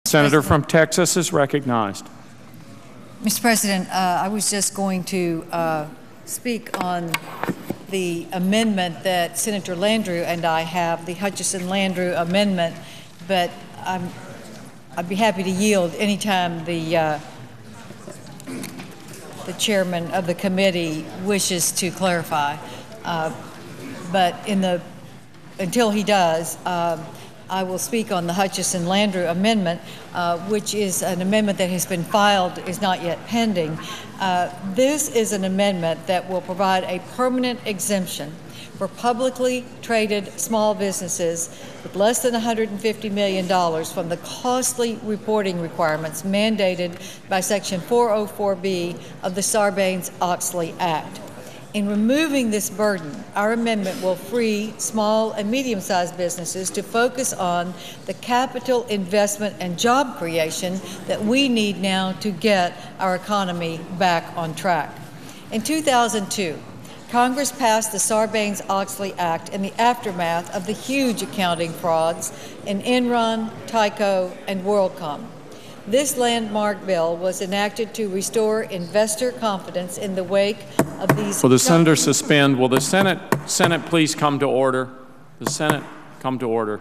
Senator from Texas is recognized. Mr. President, I was just going to speak on the amendment that Senator Landrieu and I have, the Hutchison-Landrieu amendment, but I'd be happy to yield anytime the chairman of the committee wishes to clarify. But until he does, I will speak on the Hutchison-Landrieu amendment, which is an amendment that has been filed, is not yet pending. This is an amendment that will provide a permanent exemption for publicly traded small businesses with less than $150 million from the costly reporting requirements mandated by Section 404B of the Sarbanes-Oxley Act. In removing this burden, our amendment will free small and medium-sized businesses to focus on the capital investment and job creation that we need now to get our economy back on track. In 2002, Congress passed the Sarbanes-Oxley Act in the aftermath of the huge accounting frauds in Enron, Tyco, and WorldCom. This landmark bill was enacted to restore investor confidence in the wake of these. Will the senator suspend? Will the Senate please come to order? The Senate come to order.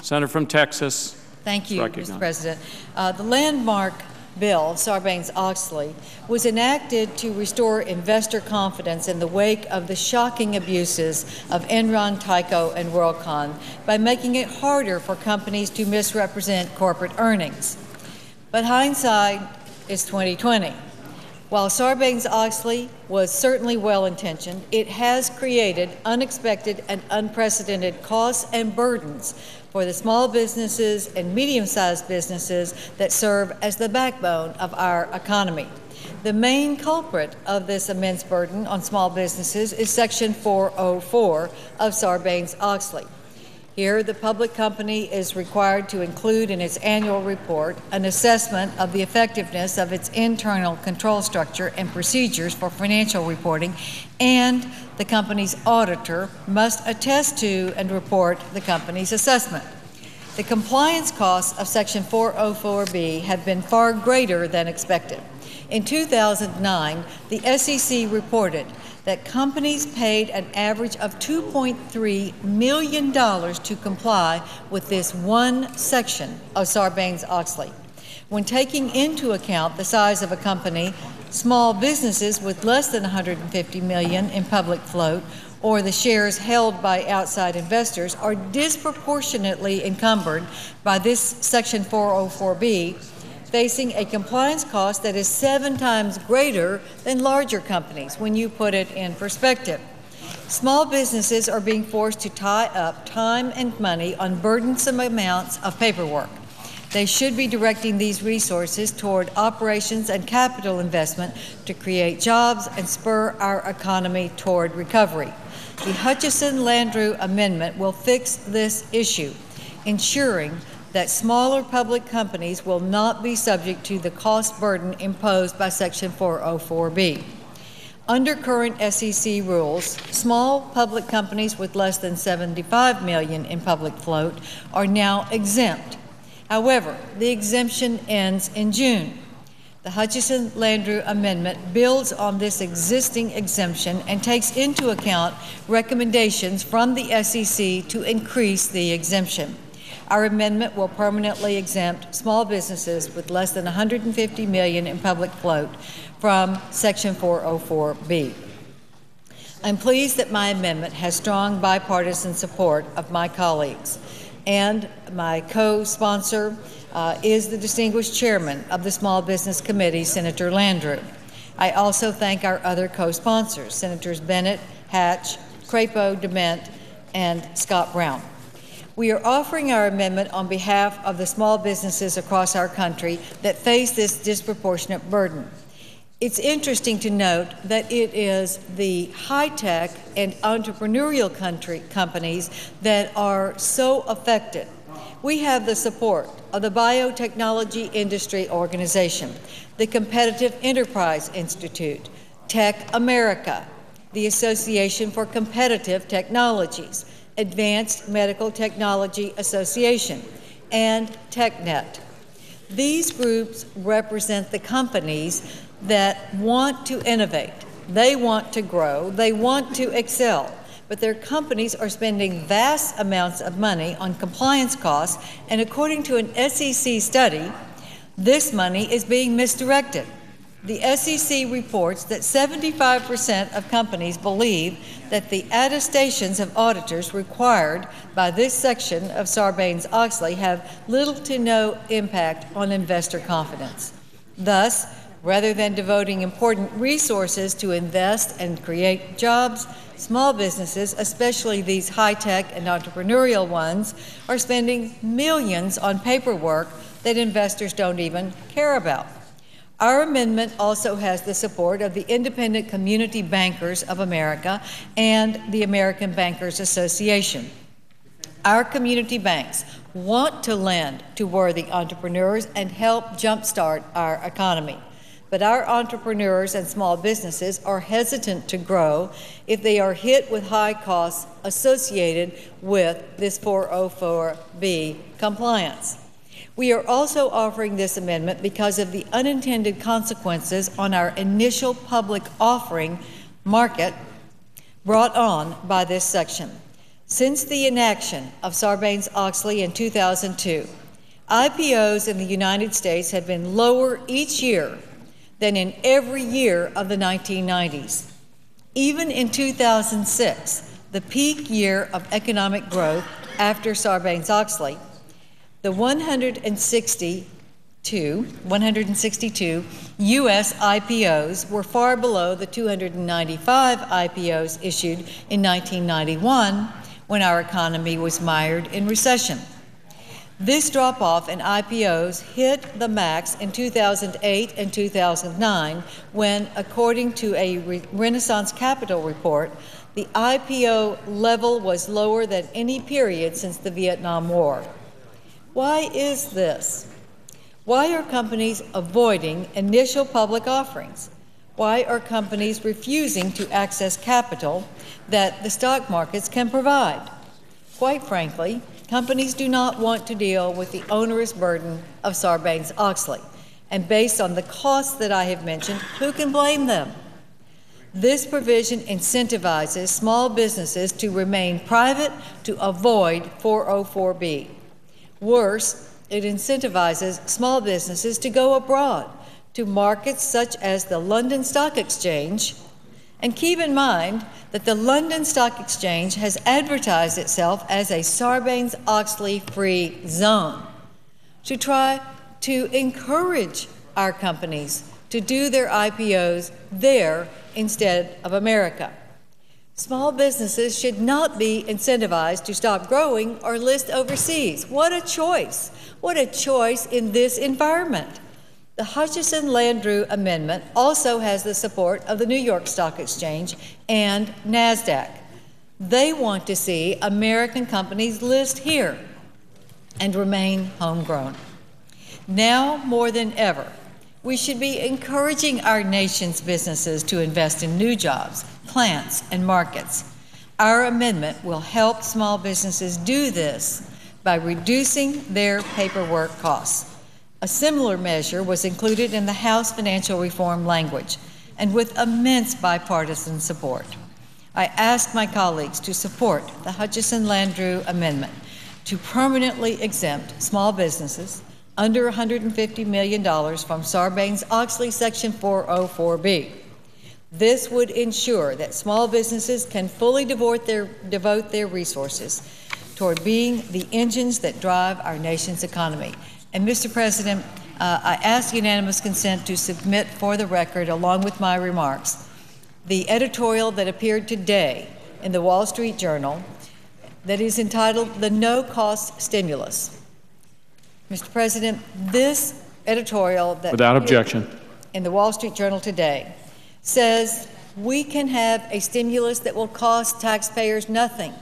Senator from Texas. Thank you, Mr. President. The landmark bill, Sarbanes-Oxley, was enacted to restore investor confidence in the wake of the shocking abuses of Enron, Tyco, and WorldCom by making it harder for companies to misrepresent corporate earnings. But hindsight is 2020. While Sarbanes-Oxley was certainly well-intentioned, it has created unexpected and unprecedented costs and burdens for the small businesses and medium-sized businesses that serve as the backbone of our economy. The main culprit of this immense burden on small businesses is Section 404 of Sarbanes-Oxley. Here, the public company is required to include in its annual report an assessment of the effectiveness of its internal control structure and procedures for financial reporting, and the company's auditor must attest to and report the company's assessment. The compliance costs of Section 404B have been far greater than expected. In 2009, the SEC reported that companies paid an average of $2.3 million to comply with this one section of Sarbanes-Oxley. When taking into account the size of a company, small businesses with less than $150 million in public float or the shares held by outside investors are disproportionately encumbered by this Section 404B, facing a compliance cost that is 7 times greater than larger companies when you put it in perspective. Small businesses are being forced to tie up time and money on burdensome amounts of paperwork. They should be directing these resources toward operations and capital investment to create jobs and spur our economy toward recovery. The Hutchison-Landrieu amendment will fix this issue, ensuring that smaller public companies will not be subject to the cost burden imposed by Section 404B. Under current SEC rules, small public companies with less than $75 million in public float are now exempt. However, the exemption ends in June. The Hutchison-Landrieu amendment builds on this existing exemption and takes into account recommendations from the SEC to increase the exemption. Our amendment will permanently exempt small businesses with less than $150 million in public float from Section 404B. I'm pleased that my amendment has strong bipartisan support of my colleagues, and my co-sponsor is the distinguished chairman of the Small Business Committee, Senator Landrieu. I also thank our other co-sponsors, Senators Bennett, Hatch, Crapo, DeMint, and Scott Brown. We are offering our amendment on behalf of the small businesses across our country that face this disproportionate burden. It's interesting to note that it is the high-tech and entrepreneurial companies that are so affected. We have the support of the Biotechnology Industry Organization, the Competitive Enterprise Institute, Tech America, the Association for Competitive Technologies, Advanced Medical Technology Association, and TechNet. These groups represent the companies that want to innovate, they want to grow, they want to excel, but their companies are spending vast amounts of money on compliance costs, and according to an SEC study, this money is being misdirected. The SEC reports that 75% of companies believe that the attestations of auditors required by this section of Sarbanes-Oxley have little to no impact on investor confidence. Thus, rather than devoting important resources to invest and create jobs, small businesses, especially these high-tech and entrepreneurial ones, are spending millions on paperwork that investors don't even care about. Our amendment also has the support of the Independent Community Bankers of America and the American Bankers Association. Our community banks want to lend to worthy entrepreneurs and help jumpstart our economy. But our entrepreneurs and small businesses are hesitant to grow if they are hit with high costs associated with this 404B compliance. We are also offering this amendment because of the unintended consequences on our initial public offering market brought on by this section. Since the enaction of Sarbanes-Oxley in 2002, IPOs in the United States have been lower each year than in every year of the 1990s. Even in 2006, the peak year of economic growth after Sarbanes-Oxley, the 162 U.S. IPOs were far below the 295 IPOs issued in 1991 when our economy was mired in recession. This drop-off in IPOs hit the max in 2008 and 2009 when, according to a Renaissance Capital report, the IPO level was lower than any period since the Vietnam War. Why is this? Why are companies avoiding initial public offerings? Why are companies refusing to access capital that the stock markets can provide? Quite frankly, companies do not want to deal with the onerous burden of Sarbanes-Oxley. And based on the costs that I have mentioned, who can blame them? This provision incentivizes small businesses to remain private to avoid 404B. Worse, it incentivizes small businesses to go abroad to markets such as the London Stock Exchange. And keep in mind that the London Stock Exchange has advertised itself as a Sarbanes-Oxley-free zone to try to encourage our companies to do their IPOs there instead of America. Small businesses should not be incentivized to stop growing or list overseas. What a choice! What a choice in this environment. The Hutchison-Landrieu Amendment also has the support of the New York Stock Exchange and NASDAQ. They want to see American companies list here and remain homegrown. Now more than ever, we should be encouraging our nation's businesses to invest in new jobs, plants, and markets. Our amendment will help small businesses do this by reducing their paperwork costs. A similar measure was included in the House financial reform language, and with immense bipartisan support. I ask my colleagues to support the Hutchison-Landrieu Amendment to permanently exempt small businesses under $150 million from Sarbanes-Oxley Section 404B. This would ensure that small businesses can fully devote their resources toward being the engines that drive our nation's economy. And Mr. President, I ask unanimous consent to submit for the record, along with my remarks, the editorial that appeared today in the Wall Street Journal that is entitled "The No-Cost Stimulus." Mr. President, this editorial that without objection in the Wall Street Journal today says we can have a stimulus that will cost taxpayers nothing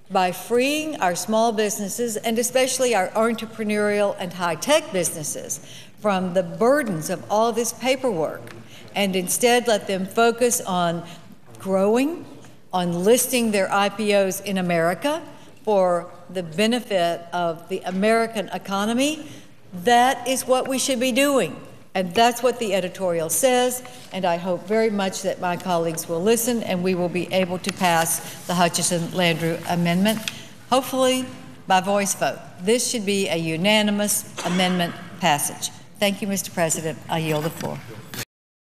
by freeing our small businesses, and especially our entrepreneurial and high-tech businesses, from the burdens of all this paperwork, and instead let them focus on growing, on listing their IPOs in America for the benefit of the American economy. That is what we should be doing. And that's what the editorial says, and I hope very much that my colleagues will listen and we will be able to pass the Hutchison-Landrieu amendment, hopefully by voice vote. This should be a unanimous amendment passage. Thank you, Mr. President. I yield the floor.